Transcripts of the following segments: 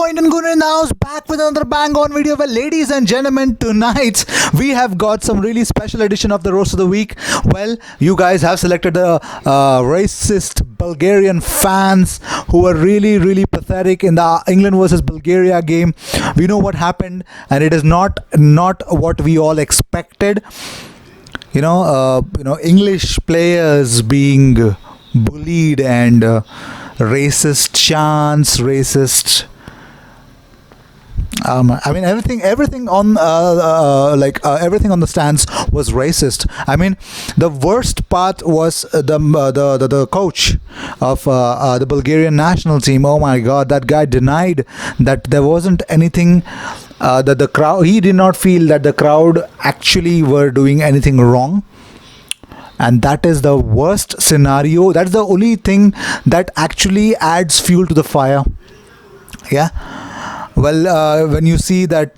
Yo, Indian Gooner in the house, back with another bang on video. Well, ladies and gentlemen, tonight we have got some really special edition of the roast of the week. Well, you guys have selected the racist Bulgarian fans who were really pathetic in the England versus Bulgaria game. We know what happened, and it is not what we all expected. English players being bullied and racist chants, racist. Everything on everything on the stands was racist. I mean, the worst part was the coach of the Bulgarian national team. Oh my God, that guy denied that there wasn't anything. That the crowd, he did not feel that the crowd actually were doing anything wrong. And that is the worst scenario. That's the only thing that actually adds fuel to the fire. Yeah. Well, when you see that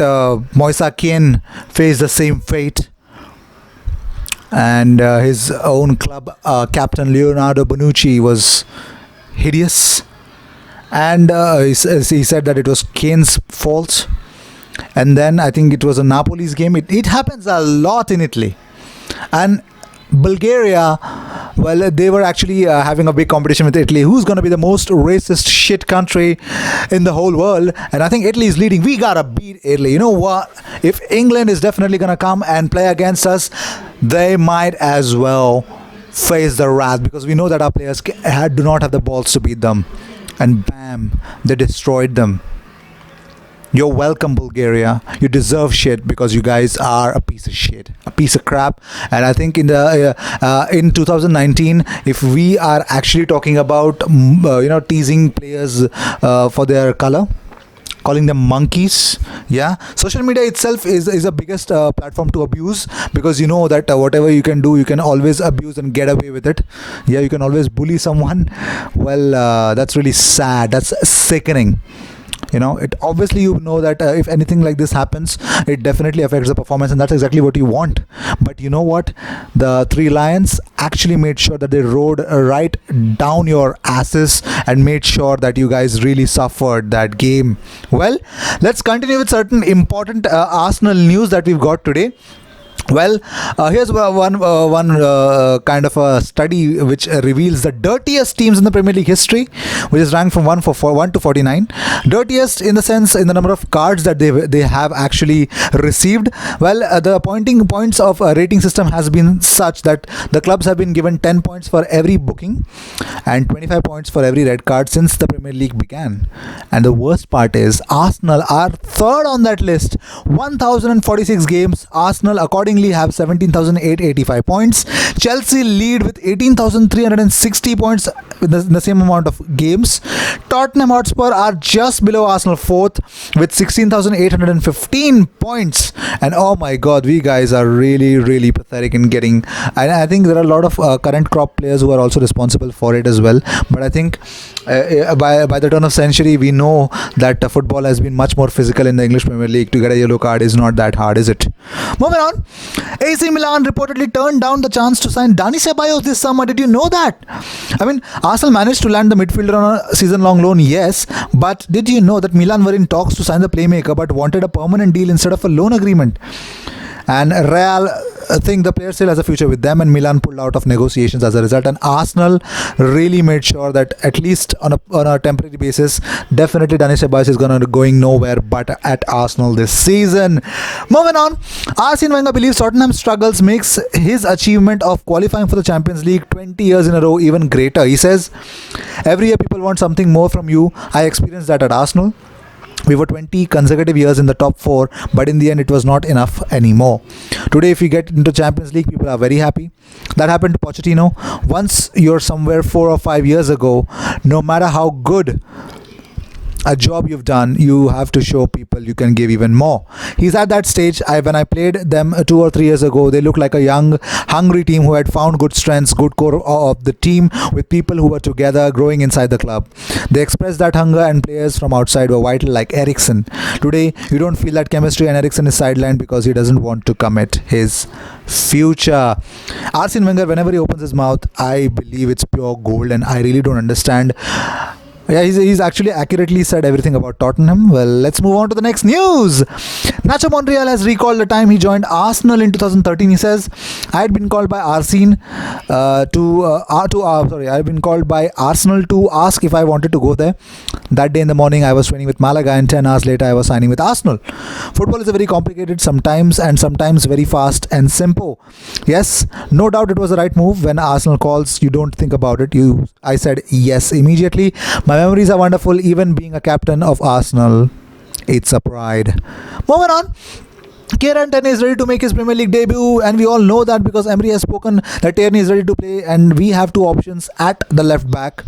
Moise Kean faced the same fate, and his own club captain Leonardo Bonucci was hideous, and he said that it was Kean's fault. And then I think it was a Napoli's game. It happens a lot in Italy. And Bulgaria, well, they were actually having a big competition with Italy. Who's going to be the most racist shit country in the whole world? And I think Italy is leading. We gotta beat Italy. You know what? If England is definitely going to come and play against us, they might as well face the wrath, because we know that our players do not have the balls to beat them. And bam, they destroyed them. You're welcome, Bulgaria. You deserve shit because you guys are a piece of shit, a piece of crap. And I think in 2019, if we are actually talking about teasing players for their color, calling them monkeys, yeah, social media itself is the biggest platform to abuse, because you know that whatever you can do, you can always abuse and get away with it. Yeah, you can always bully someone. Well, that's really sad. That's sickening. It obviously, that if anything like this happens, it definitely affects the performance, and that's exactly what you want. But you know what? The Three Lions actually made sure that they rode right down your asses and made sure that you guys really suffered that game. Well, let's continue with certain important Arsenal news that we've got today. Well, here's one kind of a study which reveals the dirtiest teams in the Premier League history, which is ranked from 1 to 49. Dirtiest in the sense, in the number of cards that they have actually received. Well, the pointing points of a rating system has been such that the clubs have been given 10 points for every booking and 25 points for every red card since the Premier League began. And the worst part is Arsenal are third on that list. 1,046 games. Arsenal, according have 17,885 points. Chelsea lead with 18,360 points in the same amount of games. Tottenham Hotspur are just below Arsenal fourth with 16,815 points. And oh my God, we guys are really pathetic in getting. And I think there are a lot of current crop players who are also responsible for it as well. But I think by the turn of century, we know that football has been much more physical in the English Premier League. To get a yellow card is not that hard, is it? Moving on. AC Milan reportedly turned down the chance to sign Dani Ceballos this summer. Did you know that? I mean, Arsenal managed to land the midfielder on a season-long loan, yes, but did you know that Milan were in talks to sign the playmaker but wanted a permanent deal instead of a loan agreement? And Real think the player still has a future with them, and Milan pulled out of negotiations as a result. And Arsenal really made sure that at least on a temporary basis, definitely Dani Ceballos is going nowhere but at Arsenal this season. Moving on, Arsene Wenger believes Tottenham's struggles makes his achievement of qualifying for the Champions League 20 years in a row even greater. He says, every year people want something more from you. I experienced that at Arsenal. We were 20 consecutive years in the top 4, but in the end it was not enough anymore. Today, if you get into Champions League, people are very happy. That happened to Pochettino. Once you're somewhere 4 or 5 years ago, no matter how good a job you've done, you have to show people you can give even more. He's at that stage. When I played them 2 or 3 years ago, they looked like a young, hungry team who had found good strengths, good core of the team with people who were together growing inside the club. They expressed that hunger, and players from outside were vital, like Eriksen. Today, you don't feel that chemistry, and Eriksen is sidelined because he doesn't want to commit his future. Arsene Wenger, whenever he opens his mouth, I believe it's pure gold, and I really don't understand Yeah, he's actually accurately said everything about Tottenham. Well, let's move on to the next news. Nacho Monreal has recalled the time he joined Arsenal in 2013. He says, "I had been called by Arsene I had been called by Arsenal to ask if I wanted to go there. That day in the morning, I was training with Malaga, and 10 hours later, I was signing with Arsenal. Football is a very complicated sometimes, and sometimes very fast and simple. Yes, no doubt it was the right move. When Arsenal calls, you don't think about it. I said yes immediately. My memories are wonderful, even being a captain of Arsenal. It's a pride." Moving on. Kieran Tierney is ready to make his Premier League debut, and we all know that because Emery has spoken that Tierney is ready to play, and we have two options at the left back.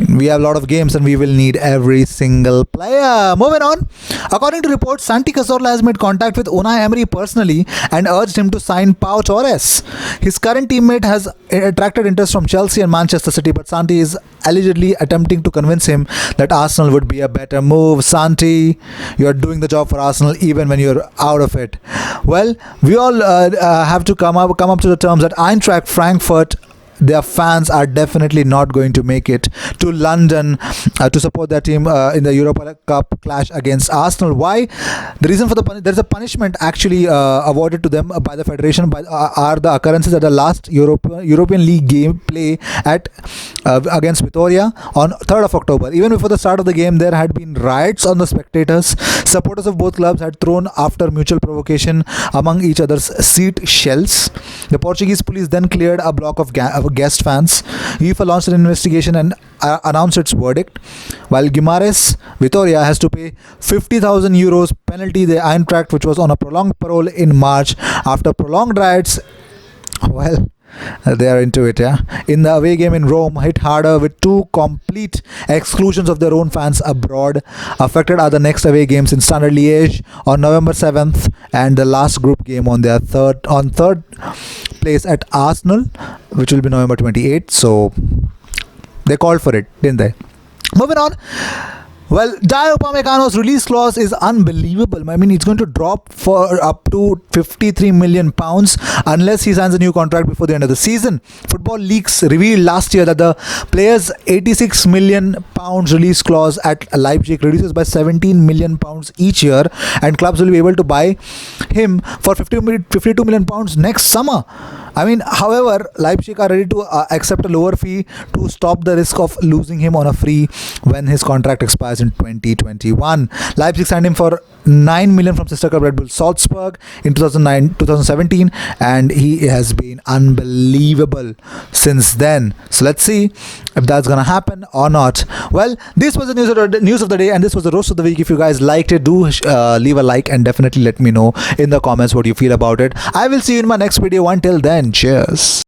We have a lot of games and we will need every single player. Moving on. According to reports, Santi Cazorla has made contact with Unai Emery personally and urged him to sign Pau Torres. His current teammate has attracted interest from Chelsea and Manchester City, but Santi is allegedly attempting to convince him that Arsenal would be a better move. Santi, you're doing the job for Arsenal even when you're out of it. Well, we all have to come up to the terms that Eintracht Frankfurt, their fans are definitely not going to make it to London to support their team in the Europa Cup clash against Arsenal. Why? The reason for there's a punishment actually awarded to them by the federation are the occurrences at the last European League game play at against Vitoria on 3rd of October. Even before the start of the game, there had been riots on the spectators. Supporters of both clubs had thrown after mutual provocation among each other's seat shells. The Portuguese police then cleared a block of guest fans. UEFA launched an investigation and announced its verdict. While Guimarães Vitoria has to pay 50,000 euros penalty, the Eintracht, which was on a prolonged parole in March after prolonged riots, well, they are into it, yeah. In the away game in Rome, hit harder with two complete exclusions of their own fans abroad. Affected are the next away games in Standard Liège on November 7th and the last group game on their third place at Arsenal, which will be November 28th. So they called for it, didn't they? Moving on. Well, Dayot Upamecano's release clause is unbelievable. I mean, it's going to drop for up to £53 million unless he signs a new contract before the end of the season. Football Leaks revealed last year that the player's £86 million release clause at Leipzig reduces by £17 million each year, and clubs will be able to buy him for £52 million next summer. I mean, however, Leipzig are ready to accept a lower fee to stop the risk of losing him on a free when his contract expires in 2021. Leipzig signed him for $9 million from sister club Red Bull Salzburg in 2017, and he has been unbelievable since then. So let's see if that's gonna happen or not. Well, this was the news of the day, and this was the roast of the week. If you guys liked it, do leave a like and definitely let me know in the comments what you feel about it. I will see you in my next video. Until then, cheers.